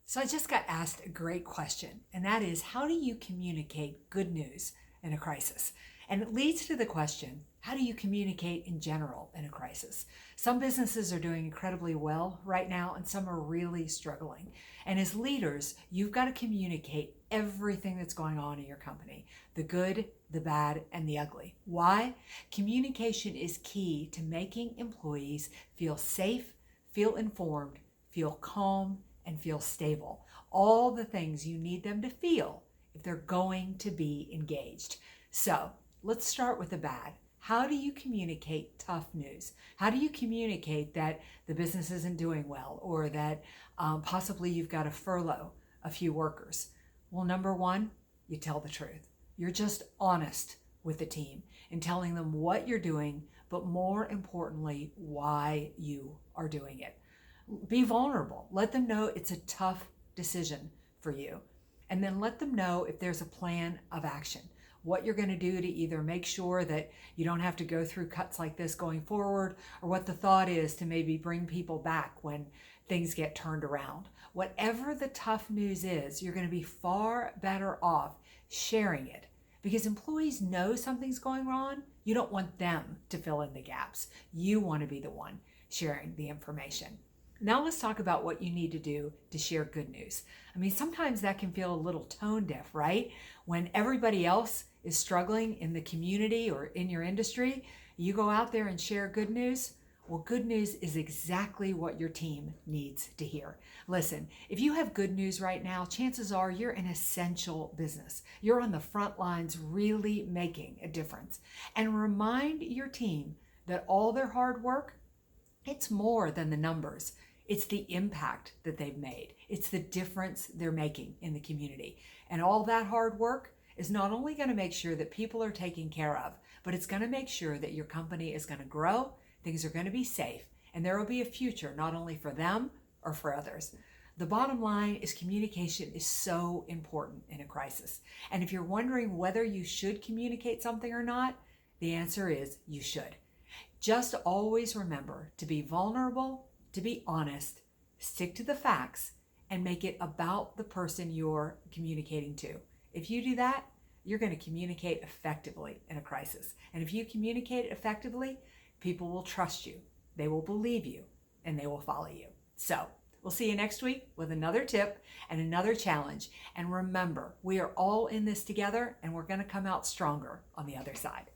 So I just got asked a great question, and that is, how do you communicate good news in a crisis? And it leads to the question, how do you communicate in general in a crisis? Some businesses are doing incredibly well right now, and some are really struggling. And as leaders, you've got to communicate everything that's going on in your company, the good, the bad, and the ugly. Why? Communication is key to making employees feel safe, feel informed, feel calm, and feel stable. All the things you need them to feel if they're going to be engaged. So let's start with the bad. How do you communicate tough news? How do you communicate that the business isn't doing well, or that possibly you've got to furlough a few workers? Well, number one, you tell the truth. You're just honest with the team and telling them what you're doing, but more importantly, why you are doing it. Be vulnerable. Let them know it's a tough decision for you. And then let them know if there's a plan of action, what you're going to do to either make sure that you don't have to go through cuts like this going forward, or what the thought is to maybe bring people back when things get turned around. Whatever the tough news is, you're going to be far better off sharing it, because employees know something's going on. You don't want them to fill in the gaps. You want to be the one sharing the information. Now let's talk about what you need to do to share good news. I mean, sometimes that can feel a little tone deaf, right? When everybody else is struggling in the community or in your industry, you go out there and share good news. Well, good news is exactly what your team needs to hear. Listen, if you have good news right now, chances are you're an essential business. You're on the front lines really making a difference. And remind your team that all their hard work, it's more than the numbers. It's the impact that they've made. It's the difference they're making in the community. And all that hard work is not only going to make sure that people are taken care of, but it's going to make sure that your company is going to grow, things are going to be safe, and there will be a future not only for them or for others. The bottom line is communication is so important in a crisis. And if you're wondering whether you should communicate something or not, the answer is you should. Just always remember to be vulnerable, to be honest, stick to the facts, and make it about the person you're communicating to. If you do that, you're going to communicate effectively in a crisis. And if you communicate effectively, people will trust you, they will believe you, and they will follow you. So we'll see you next week with another tip and another challenge. And remember, we are all in this together, and we're going to come out stronger on the other side.